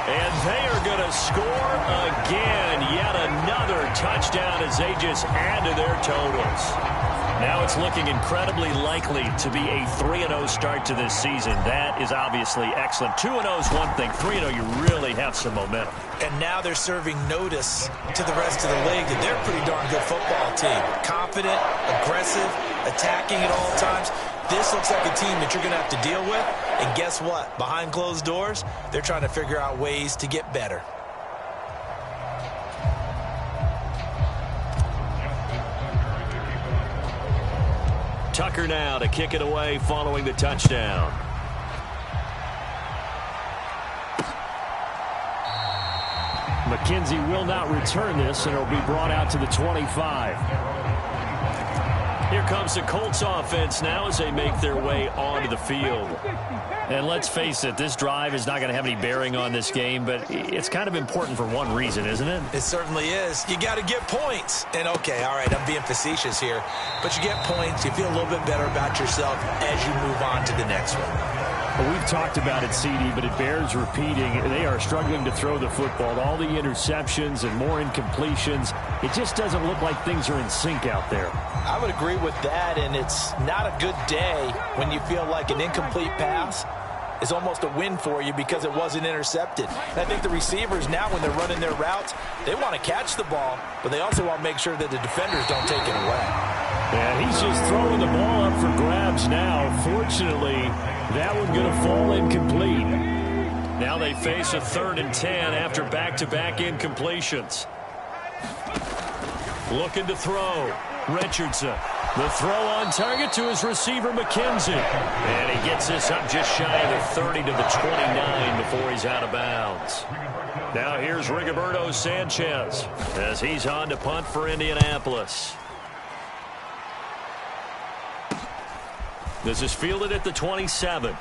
Speaker 7: And they are going to score again. Yet another touchdown as they just add to their totals. Now it's looking incredibly likely to be a 3-0 start to this season. That is obviously excellent. 2-0 is one thing. 3-0, you really have some momentum.
Speaker 4: And now they're serving notice to the rest of the league that they're a pretty darn good football team. Confident, aggressive, attacking at all times. This looks like a team that you're going to have to deal with. And guess what? Behind closed doors, they're trying to figure out ways to get better.
Speaker 7: Tucker now to kick it away following the touchdown.
Speaker 3: McKenzie will not return this, and it'll be brought out to the 25.
Speaker 7: Here comes the Colts offense now as they make their way onto the field. And let's face it, this drive is not going to have any bearing on this game, but it's kind of important for one reason, isn't it?
Speaker 4: It certainly is. You got to get points. And, okay, all right, I'm being facetious here. But you get points, you feel a little bit better about yourself as you move on to the next one.
Speaker 3: Well, we've talked about it, CD, but it bears repeating. They are struggling to throw the football. All the interceptions and more incompletions. It just doesn't look like things are in sync out there.
Speaker 4: I would agree with that, and it's not a good day when you feel like an incomplete pass is almost a win for you because it wasn't intercepted. And I think the receivers now, when they're running their routes, they want to catch the ball, but they also want to make sure that the defenders don't take it away.
Speaker 3: And he's just throwing the ball up for grabs now. Fortunately, that one going to fall incomplete.
Speaker 7: Now they face a 3rd and 10 after back-to-back incompletions. Looking to throw. Richardson. The throw on target to his receiver, McKenzie. And he gets this up just shy of the 30 to the 29 before he's out of bounds. Now here's Rigoberto Sanchez as he's on to punt for Indianapolis. This is fielded at the 27.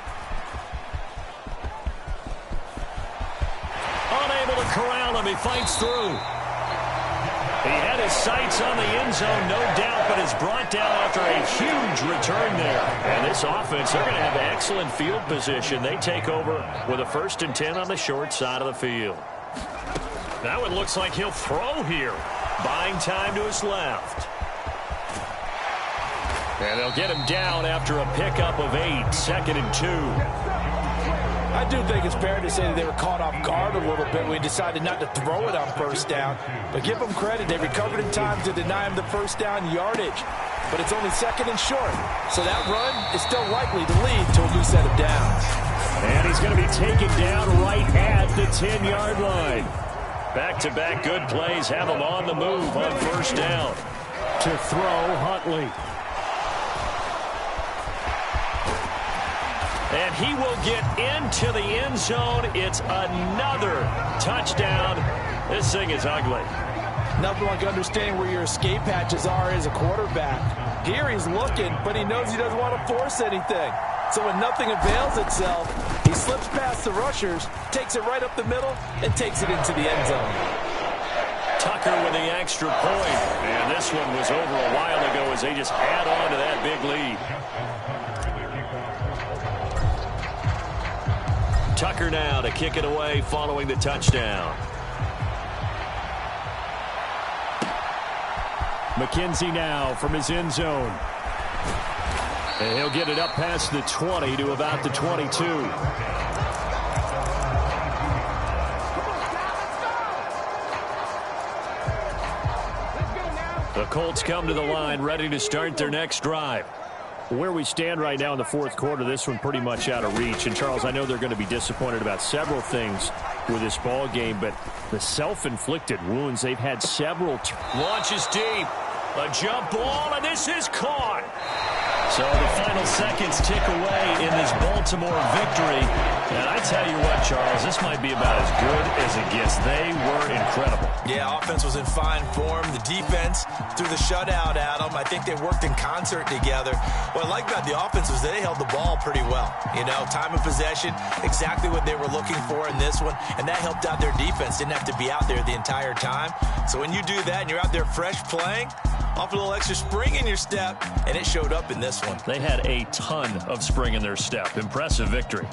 Speaker 7: Unable to corral him. He fights through. He had his sights on the end zone, no doubt, but is brought down after a huge return there. And this offense, they're going to have excellent field position. They take over with a 1st and 10 on the short side of the field. That one looks like he'll throw here. Buying time to his left. And they'll get him down after a pickup of 8, 2nd and 2.
Speaker 5: I do think it's fair to say that they were caught off guard a little bit when we decided not to throw it on 1st down. But give them credit. They recovered in time to deny him the 1st down yardage. But it's only 2nd and short. So that run is still likely to lead to a new set of downs.
Speaker 3: And he's going to be taken down right at the 10-yard line.
Speaker 7: Back-to-back good plays have him on the move on 1st down.
Speaker 3: To throw, Huntley.
Speaker 7: And he will get into the end zone. It's another touchdown. This thing is ugly.
Speaker 5: Nothing like understanding where your escape hatches are as a quarterback. Here he's looking, but he knows he doesn't want to force anything. So when nothing avails itself, he slips past the rushers, takes it right up the middle, and takes it into the end zone.
Speaker 7: Tucker with the extra point. And this one was over a while ago as they just add on to that big lead. Tucker now to kick it away following the touchdown.
Speaker 3: McKenzie now from his end zone. And he'll get it up past the 20 to about the 22.
Speaker 7: The Colts come to the line ready to start their next drive.
Speaker 3: Where we stand right now in the fourth quarter, this one pretty much out of reach. And, Charles, I know they're going to be disappointed about several things with this ball game, but the self-inflicted wounds, they've had several.
Speaker 7: Launches deep. A jump ball, and this is caught. So the final seconds tick away in this Baltimore victory. And I tell you what, Charles, this might be about as good as it gets. They were incredible.
Speaker 4: Yeah, offense was in fine form. The defense threw the shutout at them. I think they worked in concert together. What I like about the offense was they held the ball pretty well. You know, time of possession, exactly what they were looking for in this one. And that helped out their defense. Didn't have to be out there the entire time. So when you do that and you're out there fresh playing, off a little extra spring in your step, and it showed up in this one.
Speaker 7: They had a ton of spring in their step. Impressive victory.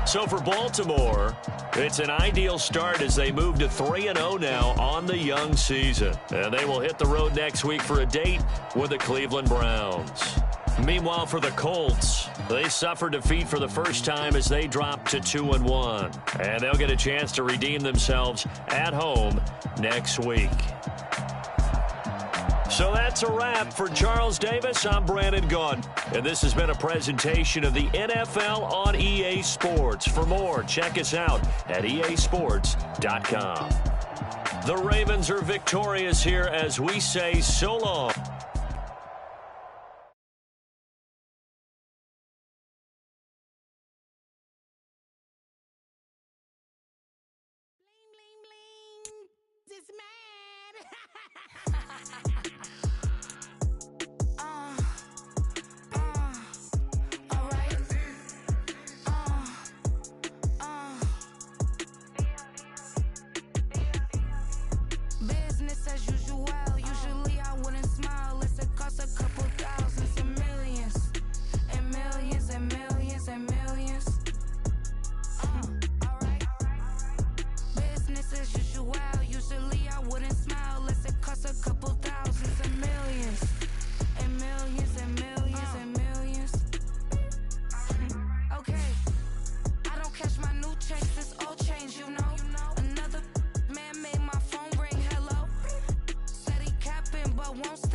Speaker 7: So for Baltimore, it's an ideal start as they move to 3-0 now on the young season. And they will hit the road next week for a date with the Cleveland Browns. Meanwhile, for the Colts, they suffered defeat for the first time as they dropped to 2-1. And they'll get a chance to redeem themselves at home next week. So that's a wrap. For Charles Davis, I'm Brandon Gaudin. And this has been a presentation of the NFL on EA Sports. For more, check us out at easports.com. The Ravens are victorious here as we say so long.
Speaker 1: Won't